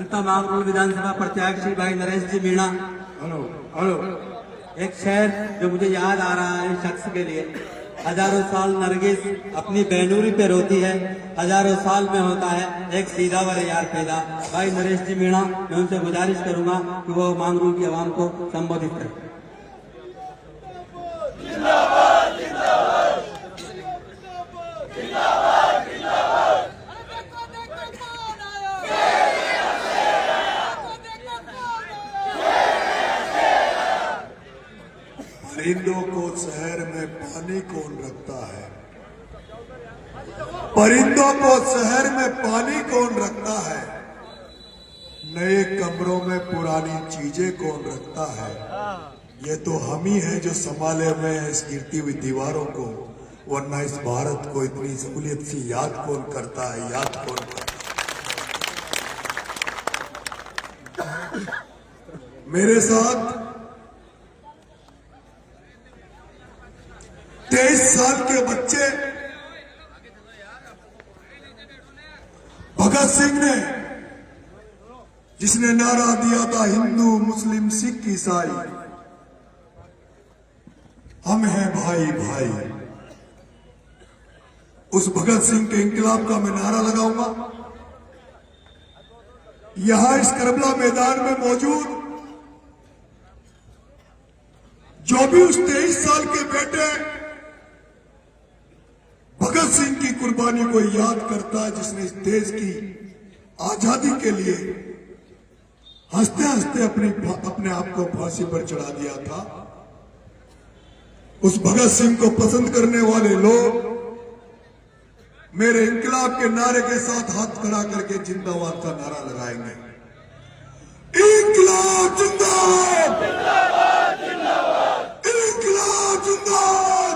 जनता मांगरोल विधानसभा प्रत्याशी भाई नरेश जी मीणा। Hello hello. एक शेर जो मुझे याद आ रहा है इस शख्स के लिए, हजारों साल नरगिस अपनी बेनूरी पे रोती है, हजारों साल में होता है एक सीधा वाले यार पैदा। भाई नरेश जी मीणा, मैं उनसे गुजारिश करूंगा कि वो मांगरोल की आवाम को संबोधित करें। परिंदों को शहर में पानी कौन रखता है? परिंदों को शहर में पानी कौन रखता है? नए कमरों में पुरानी चीजें कौन रखता है? ये तो हम ही हैं जो संभाले हुए हैं इस गिरती हुई दीवारों को, वरना इस भारत को इतनी सहूलियत से याद कौन करता है? याद कौन करता है? मेरे साथ 23 साल के बच्चे भगत सिंह ने, जिसने नारा दिया था हिंदू मुस्लिम सिख ईसाई, हम हैं भाई भाई, उस भगत सिंह के इंकलाब का मैं नारा लगाऊंगा। यहां इस करबला मैदान में मौजूद जो भी उस 23 साल के बेटे भगत सिंह की कुर्बानी को याद करता है, जिसने इस देश की आजादी के लिए हंसते हंसते अपने आप को फांसी पर चढ़ा दिया था, उस भगत सिंह को पसंद करने वाले लोग मेरे इंकलाब के नारे के साथ हाथ खड़ा करके जिंदाबाद का नारा लगाएंगे। इंकलाब जिंदाबाद, इंकलाब जिंदाबाद, इंकलाब जिंदाबाद।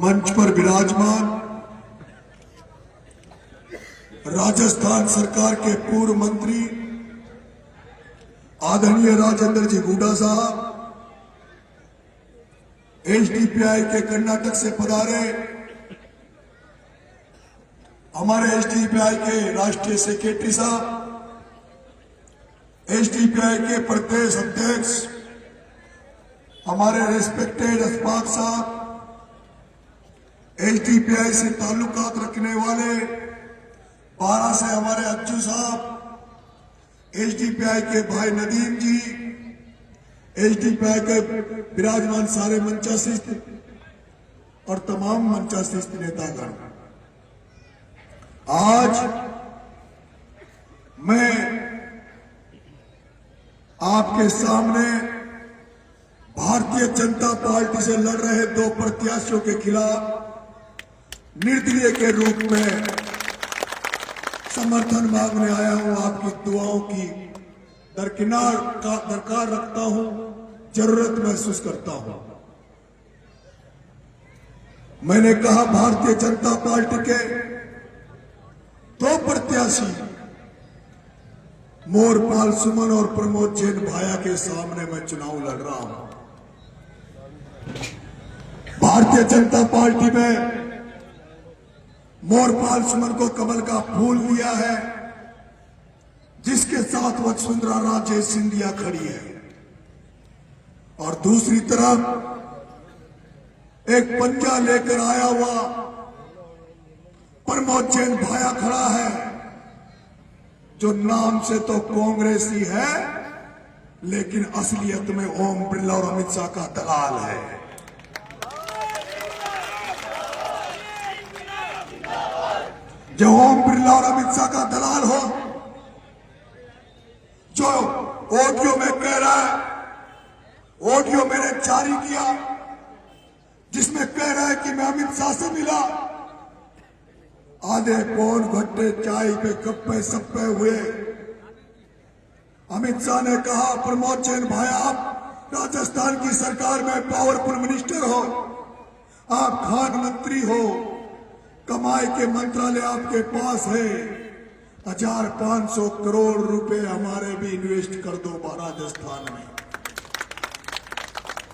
मंच पर विराजमान राजस्थान सरकार के पूर्व मंत्री आदरणीय राजेंद्र जी हुड्डा साहब, एसडीपीआई के कर्नाटक से पधारे हमारे एसडीपीआई के राष्ट्रीय सेक्रेटरी साहब, एसडीपीआई के प्रदेश अध्यक्ष हमारे रेस्पेक्टेड अशफाक साहब, एसडीपीआई से ताल्लुकात रखने वाले 12 से हमारे अज्जू साहब, एसडीपीआई के भाई नदीम जी, एसडीपीआई के विराजमान सारे मंचासीन और तमाम मंचासीन नेतागण, आज मैं आपके सामने भारतीय जनता पार्टी से लड़ रहे 2 प्रत्याशियों के खिलाफ निर्दलीय के रूप में समर्थन मांगने आया हूं। आपकी दुआओं की दरकार रखता हूं, जरूरत महसूस करता हूं। मैंने कहा भारतीय जनता पार्टी के 2 प्रत्याशी मोरपाल सुमन और प्रमोद जैन भाया के सामने मैं चुनाव लड़ रहा हूं। भारतीय जनता पार्टी में मोरपाल सुमन को कमल का फूल दिया है, जिसके साथ वसुंधरा राजे सिंधिया खड़ी है, और दूसरी तरफ एक पंजा लेकर आया हुआ प्रमोद जैन भाया खड़ा है, जो नाम से तो कांग्रेसी है लेकिन असलियत में ओम बिरला और अमित शाह का दलाल है। जो ओम बिरला और अमित शाह का दलाल हो, जो ऑडियो में कह रहा है, ऑडियो मैंने जारी किया जिसमें कह रहा है कि मैं अमित शाह से मिला, आधे पौन घंटे चाय पे गप्पे सप्पे हुए। अमित शाह ने कहा प्रमोद जैन भाई, आप राजस्थान की सरकार में पावरफुल मिनिस्टर हो, आप खान मंत्री हो, कमाई के मंत्रालय आपके पास है, 1500 करोड़ रुपए हमारे भी इन्वेस्ट कर दो राजस्थान में।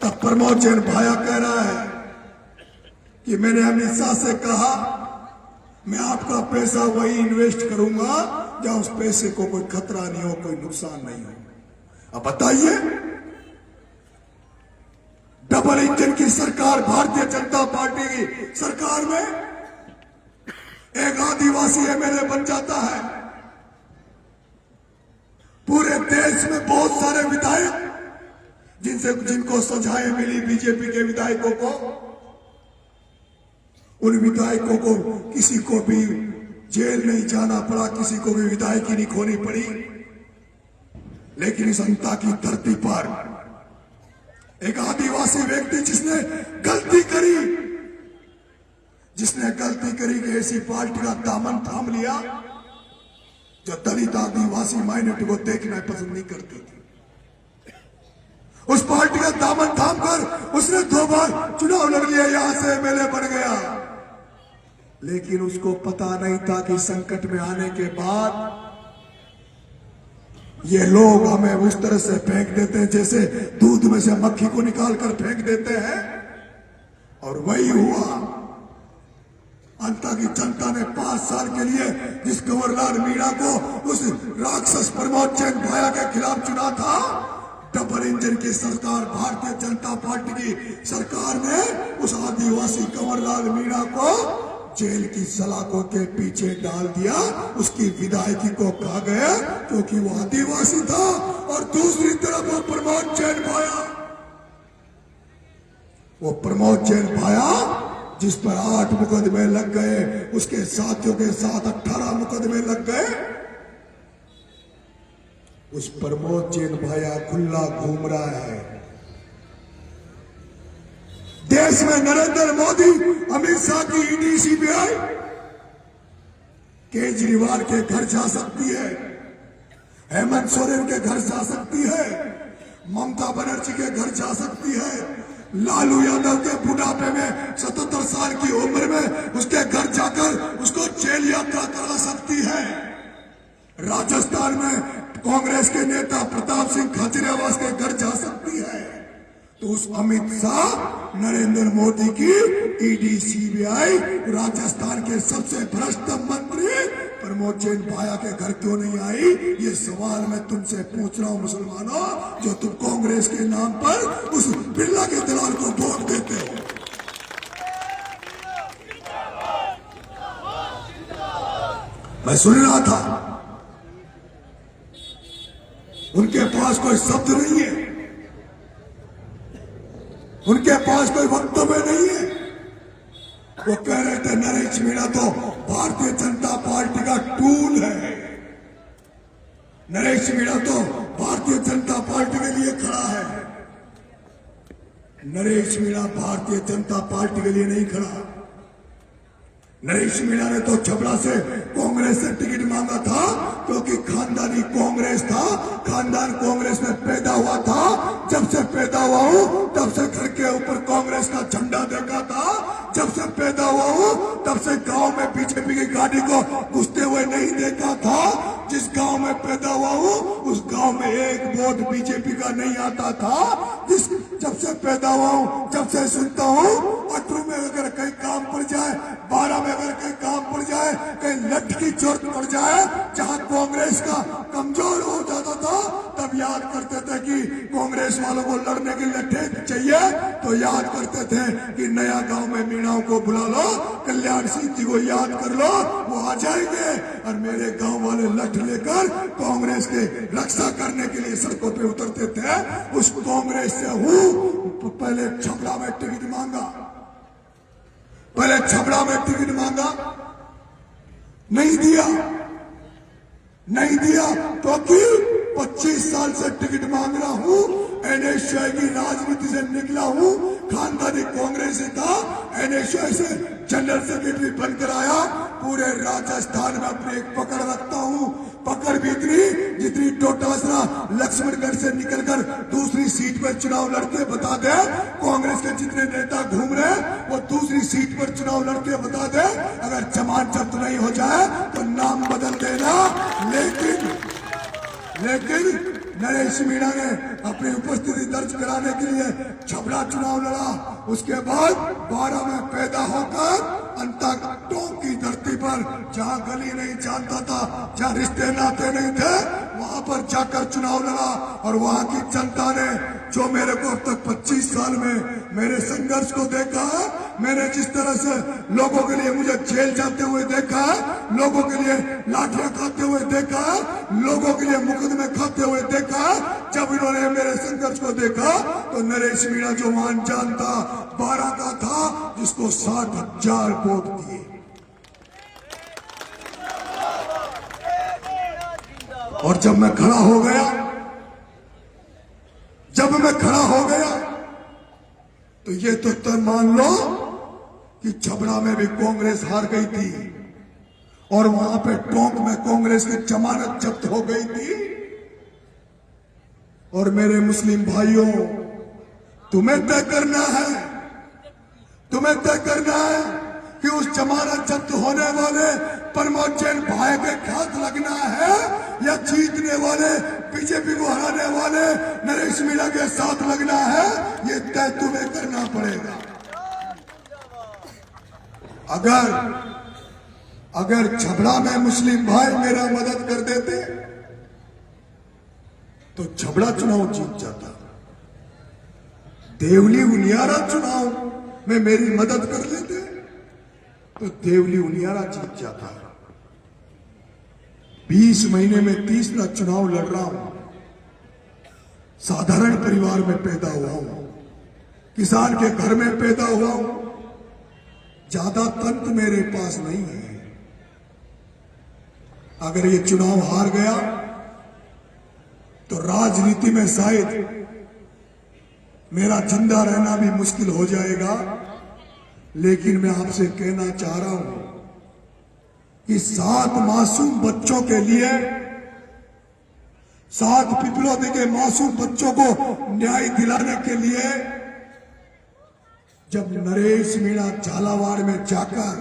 तब प्रमोद जैन भाया कह रहा है कि मैंने अमित शाह से कहा मैं आपका पैसा वही इन्वेस्ट करूंगा जहां उस पैसे को कोई खतरा नहीं हो, कोई नुकसान नहीं हो। अब बताइए, डबल इंजन की सरकार भारतीय जनता पार्टी की सरकार में एक आदिवासी एमएलए बन जाता है। पूरे देश में बहुत सारे विधायक जिनको सजाएं मिली बीजेपी के विधायकों को, उन विधायकों को किसी को भी जेल नहीं जाना पड़ा, किसी को भी विधायकी नहीं खोनी पड़ी। लेकिन इस अंता की धरती पर एक आदिवासी व्यक्ति जिसने गलती करी कि ऐसी पार्टी का दामन थाम लिया जो दलित आदिवासी माइनॉरिटी को देखना पसंद नहीं करती थी। उस पार्टी का दामन थाम कर उसने 2 बार चुनाव लड़ लिया, यहां से एमएलए बन गया। लेकिन उसको पता नहीं था कि संकट में आने के बाद ये लोग हमें उस तरह से फेंक देते हैं जैसे दूध में से मक्खी को निकाल कर फेंक देते हैं। और वही हुआ। अंता की जनता ने 5 साल के लिए जिस कंवरलाल मीणा को उस राक्षस प्रमोद चंद भाया के खिलाफ चुना था, डबल इंजन की सरकार भारतीय जनता पार्टी की सरकार ने उस आदिवासी कंवरलाल मीणा को जेल की सलाखों के पीछे डाल दिया। उसकी विधायकी को कहा गया क्योंकि वो आदिवासी था। और दूसरी तरफ वो प्रमोद जैन भाया जिस पर 8 मुकदमे लग गए, उसके साथियों के साथ 18 मुकदमे लग गए। उस प्रमोद जैन भाया खुला घूम रहा है देश में। नरेंद्र मोदी, अमित शाह की ईडी सीबीआई केजरीवाल के घर जा सकती है, हेमंत सोरेन के घर जा सकती है, ममता बनर्जी के घर जा सकती है, लालू यादव के बुढ़ापे में 77 साल की उम्र में उसके घर जाकर उसको जेल यात्रा करा सकती है। राजस्थान में कांग्रेस के नेता प्रताप सिंह खाचरियावास के घर जा सकती है। तो उस अमित शाह, नरेंद्र मोदी की ईडी सीबीआई राजस्थान के सबसे भ्रष्ट मंत्री प्रमोद जैन भाया के घर क्यों नहीं आई? ये सवाल मैं तुमसे पूछ रहा हूं मुसलमानों, जो तुम कांग्रेस के नाम पर उस बिरला के दलाल को वोट देते हो। मैं सुन रहा था, उनके पास कोई शब्द नहीं है, उनके पास कोई वक्तव्य नहीं है। वो कह रहे थे नरेश मीणा तो भारतीय जनता पार्टी का टूल है, नरेश मीणा तो भारतीय जनता पार्टी के लिए खड़ा है। नरेश मीणा भारतीय जनता पार्टी के लिए नहीं खड़ा। नरेश मीणा ने तो छपरा से कांग्रेस से टिकट मांगा था क्योंकि खानदानी कांग्रेस था, खानदान कांग्रेस में पैदा हुआ था। जब से पैदा हुआ हूं तब से घर के ऊपर कांग्रेस का झंडा देखा था। जब से पैदा हुआ हूं तब से गांव में बीजेपी की गाड़ी को घुसते हुए नहीं देखा था। जिस गांव में पैदा हुआ हूं उस गांव में एक वोट बीजेपी का नहीं आता था। जब से पैदा हुआ हूं, जब से सुनता हूं, 18 में अगर कहीं काम पड़ जाए, 12 में अगर कहीं काम पड़ जाए, कहीं लठ की जरूरत पड़ जाए, जहां कांग्रेस का कमजोर हो जाता था, तब याद करते थे कि कांग्रेस वालों को लड़ने के लठे चाहिए, तो याद करते थे कि नया गांव में मीणाओं को बुला लो, कल्याण सिंह जी को याद कर लो, वो आ जाएंगे। और मेरे गांव वाले लठ लेकर कांग्रेस के रक्षा करने के लिए सड़कों पे उतरते थे। उस कांग्रेस से हूं पहले छपरा में टिकट मांगा, पहले छपरा में टिकट मांगा, नहीं दिया, नहीं दिया क्योंकि 25 साल से टिकट मांग रहा हूं, एनएसयूआई की राजनीति से निकला हूं, खानदानी कांग्रेस से था, एनएसयूआई से जनरल सेक्रेटरी बनकर आया। पूरे राजस्थान में अपनी एक पकड़ रखता हूं, पकड़ भी इतनी जितनी डोटासरा लक्ष्मणगढ़ से निकलकर दूसरी सीट पर चुनाव लड़के बता दे। कांग्रेस के जितने नेता घूम रहे वो दूसरी सीट पर चुनाव लड़के बता दे। अगर जमानत जब्त नहीं हो जाए तो नाम बदल देना, लेकिन नरेश मीणा ने अपनी उपस्थिति दर्ज कराने के लिए छबड़ा चुनाव लड़ा। उसके बाद 12 में पैदा होकर अंता टोंक की धरती पर, जहां गली नहीं जानता था, जहां रिश्ते नाते नहीं थे, वहां पर जाकर चुनाव लड़ा। और वहां की जनता ने जो मेरे को अब तक 25 साल में मेरे संघर्ष को देखा है, मैंने जिस तरह से लोगों के लिए मुझे जेल जाते हुए देखा है, लोगों के लिए लाठियां खाते हुए देखा है, लोगों के लिए मुकदमे खाते हुए देखा है, जब इन्होंने मेरे संघर्ष को देखा तो नरेश मीणा जो मान जानता 12 का था, जिसको 60,000 वोट दिए। और जब मैं खड़ा हो गया, तो ये तो तय मान लो कि छबड़ा में भी कांग्रेस हार गई थी और वहां पे टोंक में कांग्रेस की जमानत जब्त हो गई थी। और मेरे मुस्लिम भाइयों, तुम्हें तय करना है कि उस जमानत जब्त होने वाले प्रमोद जैन भाई के हाथ लगना है या जीतने वाले, बीजेपी को हराने वाले नरेश मीणा के साथ लगना है। ये तय तुम्हें करना पड़ेगा। अगर छबड़ा में मुस्लिम भाई मेरा मदद कर देते तो छबड़ा चुनाव जीत जाता। देवली उनियारा चुनाव में मेरी मदद कर लेते तो देवली उनियारा जीत जाता। 20 महीने में 30 चुनाव लड़ रहा हूं। साधारण परिवार में पैदा हुआ हूं, किसान के घर में पैदा हुआ हूं। ज्यादा तंत्र मेरे पास नहीं है। अगर ये चुनाव हार गया तो राजनीति में शायद मेरा जिंदा रहना भी मुश्किल हो जाएगा। लेकिन मैं आपसे कहना चाह रहा हूं कि 7 मासूम बच्चों के लिए, 7 पिपलौदी के मासूम बच्चों को न्याय दिलाने के लिए जब नरेश मीणा झालावाड़ में जाकर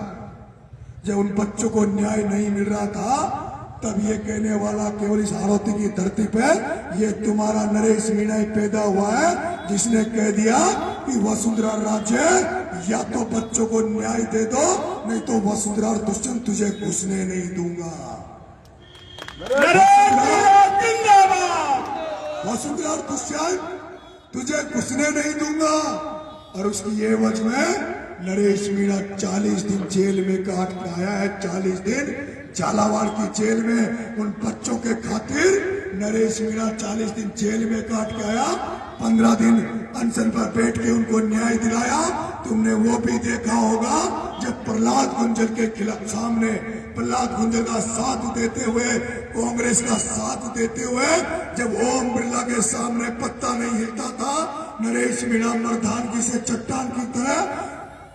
जब उन बच्चों को न्याय नहीं मिल रहा था, तब ये कहने वाला केवल इस हाड़ौती की धरती पे ये तुम्हारा नरेश मीणा ही पैदा हुआ है, जिसने कह दिया कि वसुंधरा राज्य या तो बच्चों को न्याय दे दो, नहीं तो वसुंधरा और दुष्यंत तुझे घुसने नहीं दूंगा। वसुंधरा और दुष्यंत तुझे घुसने नहीं दूंगा। और उसकी एवज में नरेश मीणा 40 दिन जेल में काट के आया है। 40 दिन झालावाड़ की जेल में उन बच्चों के खातिर नरेश मीणा 40 दिन जेल में काट के आया। 15 दिन अनशन पर बैठ के उनको न्याय दिलाया। तुमने वो भी देखा होगा जब प्रहलाद गुंजल के खिलाफ सामने प्रहलाद गुंजल का साथ देते हुए, कांग्रेस का साथ देते हुए, जब ओम बिरला के सामने पत्ता नहीं हिलता था, नरेश मीणा मर्दानगी से चट्टान की तरह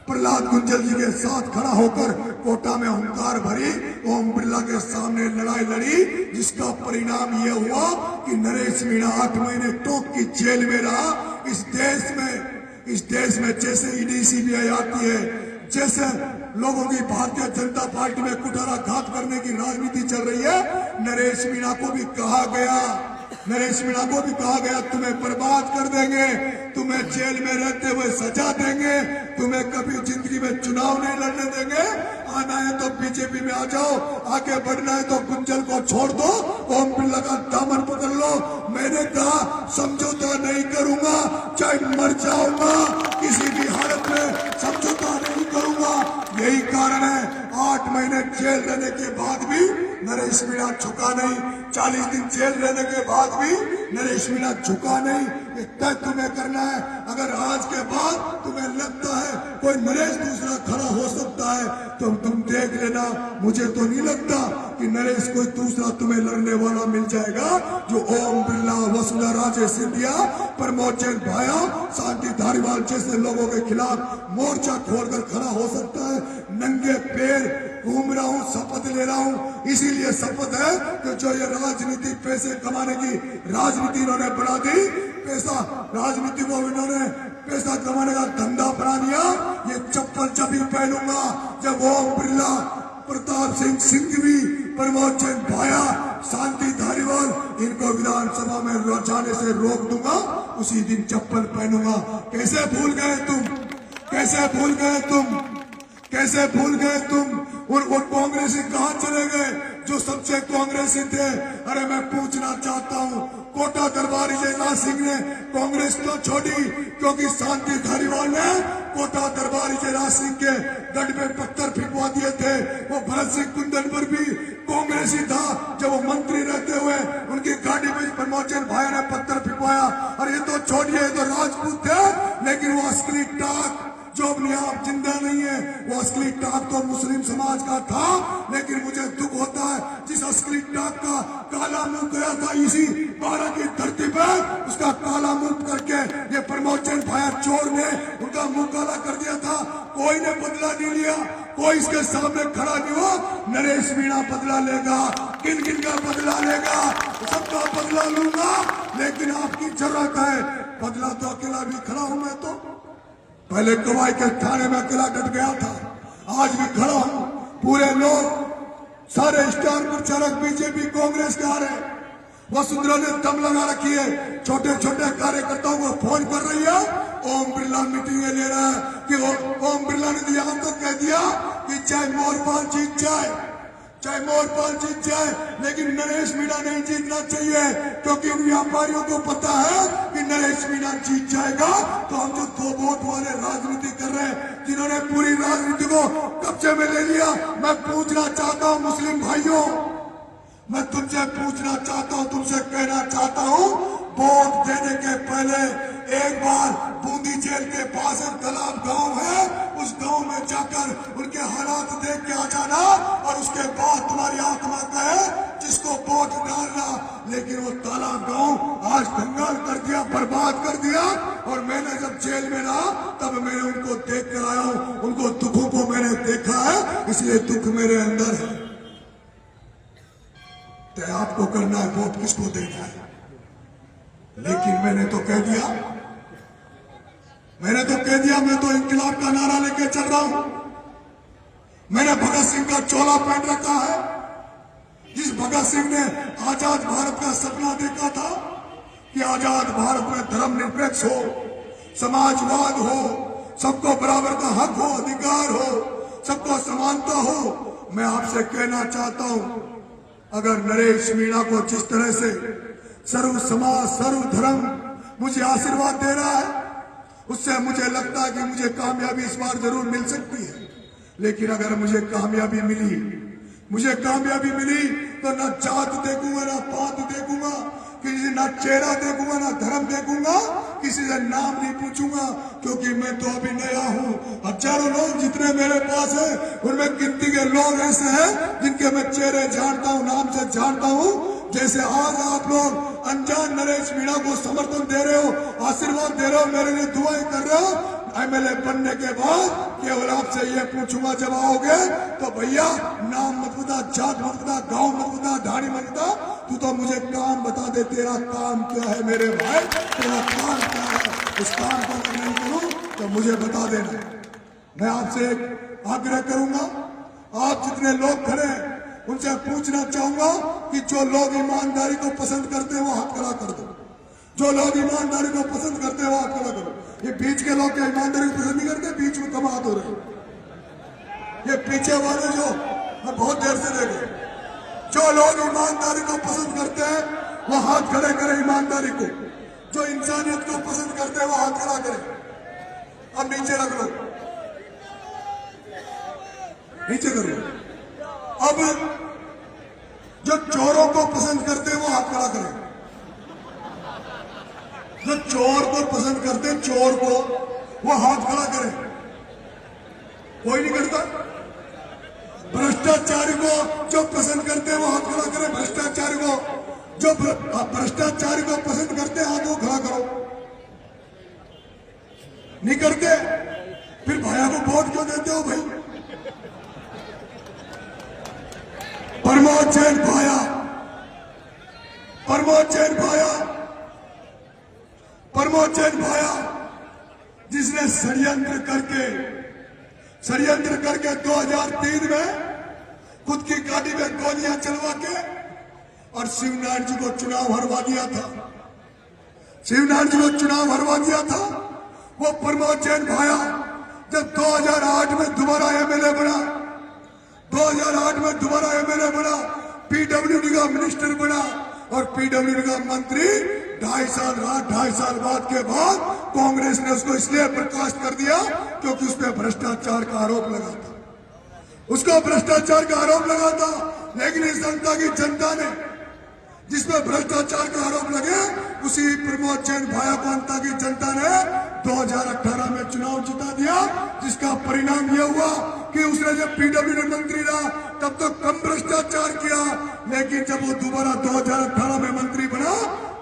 प्रहलाद गुंजल जी के साथ खड़ा होकर कोटा में हुंकार भरी, ओम बिरला के सामने लड़ाई लड़ी, जिसका परिणाम यह हुआ कि नरेश मीणा 8 महीने टोंक की जेल में रहा। इस देश में जैसे ईडी सीबीआई आती है, जैसे लोगों की भारतीय जनता पार्टी में कुठाराघात करने की राजनीति चल रही है, नरेश मीणा को भी कहा गया तुम्हें बर्बाद कर देंगे, तुम्हें जेल में रहते हुए सजा देंगे, तुम्हें कभी जिंदगी में चुनाव नहीं लड़ने देंगे। आना है तो बीजेपी में आ जाओ, आगे बढ़ना है तो गुंजल को छोड़ दो, ओम बिरला का दामन पकड़ लो। मैंने कहा समझौता नहीं करूंगा, चाहे मर जाऊंगा, किसी भी हालत में समझौता नहीं करूंगा। यही कारण है 8 महीने जेल रहने के बाद भी नरेश मीणा झुका नहीं। 40 दिन जेल रहने के बाद भी नरेश मीणा झुका नहीं। ये तय तुम्हें करना है। अगर आज के बाद तुम्हें लगता है कोई नरेश दूसरा खड़ा हो सकता है तो तुम देख लेना। मुझे तो नहीं लगता कि नरेश कोई दूसरा तुम्हें लड़ने वाला मिल जाएगा जो ओम बिरला, वसुंधरा राजे सिंधिया, प्रमोद जैन भाया, शांति धारीवाल जैसे लोगों के खिलाफ मोर्चा खोलकर खड़ा हो सकता है। नंगे पैर घूम रहा हूँ, शपथ ले रहा हूँ। इसीलिए शपथ है कि जो ये राजनीति पैसे कमाने की राजनीति इन्होंने बढ़ा दी, राजनीति को इन्होंने पैसा कमाने का धंधा बना दिया। ये चप्पल जब ही पहनूंगा जब ओम बिरला, प्रताप सिंह सिंघवी, प्रमोद जैन भाया, शांति धारीवाल इनको विधानसभा में जाने से रोक दूंगा, उसी दिन चप्पल पहनूंगा। कैसे भूल गए तुम, कैसे भूल गए तुम, कैसे भूल गए तुम? और वो कांग्रेसी कहां चले गए जो सबसे कांग्रेसी थे? अरे मैं पूछना चाहता हूं, कोटा दरबारी जयराज सिंह ने कांग्रेस क्यों छोड़ी? क्योंकि शांति धारीवाल ने कोटा दरबारी जयराज सिंह के गढ़ में पत्थर फिकवा दिए थे। वो भरत सिंह कुंदन पर भी कांग्रेसी था, जब वो मंत्री रहते हुए उनकी गाड़ी में प्रमोचन भाई ने पत्थर फिकवाया। और ये तो छोड़िए, तो राजपूत थे, लेकिन वो असली टाक जो अपने आप जिंदा नहीं है, वो असली टाक तो मुस्लिम समाज का था। लेकिन मुझे दुख होता है, जिस असली टाक का काला मुंह गया था इसी 12 की धरती पर, उसका काला मुंह करके ये प्रमोचन भाया चोर ने उनका मुंह काला कर दिया था। कोई ने बदला नहीं लिया, कोई इसके सामने खड़ा नहीं हुआ। नरेश मीणा बदला लेगा, किन किन का बदला लेगा, सबका बदला लूंगा। लेकिन आपकी जरूरत है, बदला तो अकेला भी खड़ा हूं मैं। तो पहले कवाई के थाने में अकेला डट गया था, आज भी खड़ा हूं। पूरे लोग, सारे स्टार प्रचारक बीजेपी कांग्रेस के आ रहे हैं। वसुंधरा ने दम लगा रखी है, छोटे छोटे कार्यकर्ताओं को फोन कर रही है। ओम बिरला मीटिंगें ले रहा है कि ओम बिरला ने यहां तक कह दिया कि चाहे मोरपाल जीत जाए, चाहे मोरपाल जीत जाए, लेकिन नरेश मीणा नहीं जीतना चाहिए। क्योंकि उन व्यापारियों को पता है कि नरेश मीणा जीत जाएगा। तो हम जो 2 वोट वाले राजनीति कर रहे हैं, जिन्होंने पूरी राजनीति को कब्जे में ले लिया, मैं पूछना चाहता हूं मुस्लिम भाइयों, मैं तुमसे पूछना चाहता हूं, तुमसे कहना चाहता हूं, वोट देने के पहले एक बार बूंदी जेल के पास एक तालाब गांव है, उस गांव में जाकर उनके हालात देख के आ जाना। और उसके बाद तुम्हारी आत्मा कहे जिसको वोट डालना। लेकिन वो तालाब गांव आज कंगाल कर दिया, बर्बाद कर दिया। और मैंने जब जेल में रहा तब मैंने उनको देख कर आया हूं, उनको दुखों को मैंने देखा है, इसलिए दुख मेरे अंदर है। तो आपको करना है, वोट किसको देना है। लेकिन मैंने तो कह दिया, मैंने तो कह दिया, मैं तो इंकलाब का नारा लेके चल रहा हूं। मैंने भगत सिंह का चोला पहन रखा है। जिस भगत सिंह ने आजाद भारत का सपना देखा था कि आजाद भारत में धर्मनिरपेक्ष हो, समाजवाद हो, सबको बराबर का हक हो, अधिकार हो, सबको समानता हो। मैं आपसे कहना चाहता हूं, अगर नरेश मीणा को जिस तरह से सर्व समाज सर्व धर्म मुझे आशीर्वाद दे रहा है, उससे मुझे लगता है कि मुझे कामयाबी इस बार जरूर मिल सकती है। लेकिन अगर मुझे कामयाबी मिली, मुझे कामयाबी मिली, तो ना जात देखूंगा, ना पात देखूंगा, किसी ना चेहरा देखूंगा, ना धर्म देखूंगा, किसी से नाम नहीं पूछूंगा। क्योंकि मैं तो अभी नया हूं। हजारों लोग जितने मेरे पास है, उनमें गिनती के लोग ऐसे हैं जिनके मैं चेहरे जानता हूं, नाम से जानता हूं। जैसे आज आप लोग अनजान नरेश मीणा को समर्थन दे रहे हो, आशीर्वाद दे रहे हो, मेरे लिए दुआएं कर रहे हो। एमएलए बनने के बाद केवल आपसे ये पूछूंगा जब आओगे तो, भैया नाम मत बता, जात मत बता, गांव मत बता, ढाणी मत बता, तू तो मुझे काम बता दे, तेरा काम क्या है मेरे भाई, तेरा काम क्या है। उस काम को अगर नहीं करूं तो मुझे बता देना। मैं आपसे एक आग्रह करूंगा, आप जितने लोग खड़े हैं उनसे पूछना चाहूंगा कि जो लोग ईमानदारी को पसंद करते हैं वो हाथ खड़ा कर दो। जो लोग ईमानदारी को पसंद करते हैं वो हाथ खड़ा करो। ये बीच के लोग क्या ईमानदारी को पसंद नहीं करते? बीच में कम हाथ हो रहे, ये पीछे वाले जो मैं बहुत देर से देखे, जो लोग ईमानदारी को पसंद करते हैं वो हाथ खड़े करें ईमानदारी को। जो इंसानियत को पसंद करते हैं वो हाथ खड़ा करें। अब नीचे रख लो, नीचे कर लो। अब जो चोरों को पसंद करते हैं वो हाथ खड़ा करें। जो चोर को पसंद करते हैं, चोर को, वो हाथ खड़ा करें। कोई नहीं करता। भ्रष्टाचारी को जो पसंद करते हैं वो हाथ खड़ा करें। भ्रष्टाचारी को, जो भ्रष्टाचारी को पसंद करते हैं हाथ वो खड़ा करो। नहीं करते फिर भैया को वोट क्यों देते हो भाई? प्रमोद जैन भाया, प्रमोद जैन भाया, प्रमोद जैन भाया, जिसने षड्यंत्र करके 2003 में खुद की गाड़ी में गोलियां चलवा के और शिवनारायण जी को चुनाव हरवा दिया था। शिवनारायण जी को चुनाव हरवा दिया था। वो प्रमोद जैन भाया जब 2008 में दोबारा एमएलए बना, 2008 में दोबारा एमएलए बना, पीडब्ल्यूडी का मिनिस्टर बना और पीडब्ल्यूडी का मंत्री 2.5 साल रहा। 2.5 साल बाद के बाद कांग्रेस ने उसको इसलिए बर्खास्त कर दिया क्योंकि उस पर भ्रष्टाचार का आरोप लगा था, उसको भ्रष्टाचार का आरोप लगा था। लेकिन इस जनता की जनता ने जिसमें भ्रष्टाचार का आरोप लगे उसी प्रमोद जैन भाया को जनता की जनता ने 2018 में चुनाव जिता दिया, जिसका परिणाम यह हुआ कि उसने जब पीडब्ल्यूडी मंत्री रहा तब तो कम भ्रष्टाचार किया, लेकिन जब वो दोबारा 2018 में मंत्री बना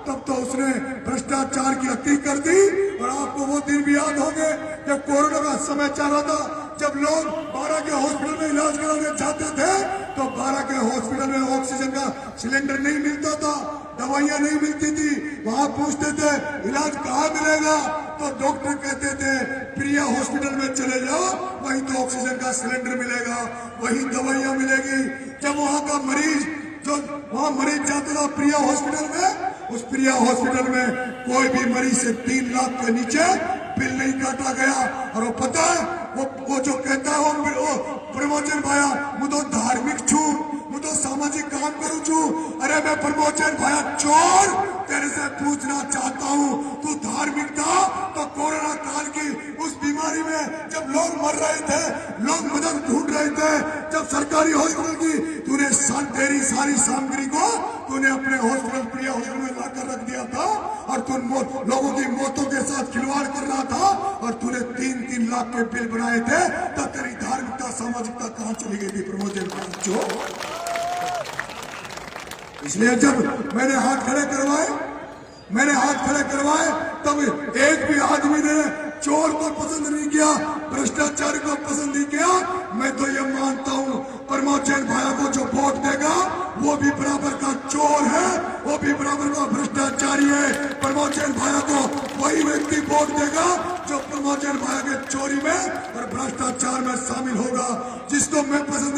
तब तो उसने भ्रष्टाचार की अति कर दी। और आपको वो दिन भी याद होंगे जब कोरोना का समय चल रहा था, जब लोग 12 के हॉस्पिटल में इलाज कराने जाते थे तो 12 के हॉस्पिटल में ऑक्सीजन का सिलेंडर नहीं मिलता था, दवाइयां नहीं मिलती थी। वहां पूछते थे इलाज कहाँ मिलेगा, तो डॉक्टर कहते थे प्रिया हॉस्पिटल में चले जाओ, वहीं तो ऑक्सीजन का सिलेंडर मिलेगा, वहीं दवाइयां मिलेगी। जब वहां का मरीज जो वहां मरीज जाता था प्रिया हॉस्पिटल में, उस प्रिया हॉस्पिटल में कोई भी मरीज से 3 लाख के नीचे बिल नहीं काटा गया। और वो पता है वो जो कहता है वो प्रमोचन भाया वो तो धार्मिक छू, वो तो सामाजिक काम करूं छू। अरे मैं प्रमोचन भाया चोर तेरे से पूछना चाहता हूं, तू धार्मिक था तो कोरोना काल की उस बीमारी में जब लोग मर रहे थे, लोग मदद ढूंढ रहे थे, जब सरकारी हॉस्पिटल की तूने तेरी सारी सामग्री को तूने अपने हॉस्पिटल प्रिया हॉस्पिटल में लाकर रख दिया था और तू लोगों की मौतों के साथ खिलवाड़ कर रहा था और तूने 3-3 लाख के बिल बनाए थे, तो तेरी धार्मिकता सामाजिकता कहां चली गई थी प्रमोचन भाई? इसलिए जब मैंने हाथ खड़े करवाए तब एक भी आदमी ने चोर को पसंद नहीं किया, भ्रष्टाचारी को पसंद नहीं किया। मैं तो ये मानता हूं प्रमोद जैन भाया को जो वोट देगा वो भी बराबर का चोर है, वो भी बराबर का भ्रष्टाचारी है। प्रमोद जैन भाया को वही व्यक्ति वोट देगा जो प्रमोद जैन भाया के चोरी में और भ्रष्टाचार में शामिल होगा। जिसको मैं पसंद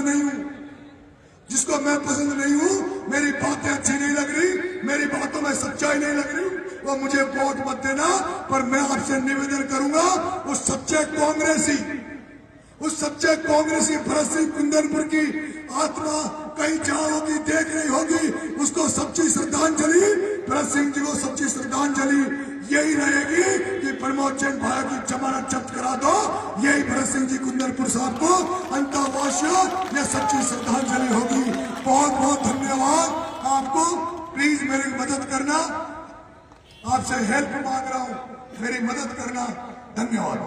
नहीं हूं, मेरी बातें अच्छी नहीं लग रही, मेरी बातों में सच्चाई नहीं लग रही, वो मुझे वोट मत देना। पर मैं आपसे निवेदन करूंगा उस सच्चे कांग्रेसी भरत सिंह कुंदनपुर की आत्मा कहीं जहां होगी देख रही होगी, उसको सच्ची श्रद्धांजलि, भरत सिंह जी को सच्ची श्रद्धांजलि यही रहेगी कि प्रमोद जैन भाया की जमानत जब्त करा दो। यही भरत सिंह जी कुंदनपुर साहब को अंतर्वासियों यह सच्ची श्रद्धांजलि होगी। बहुत बहुत धन्यवाद आपको। प्लीज मेरी मदद करना, आपसे हेल्प मांग रहा हूं, मेरी मदद करना। धन्यवाद।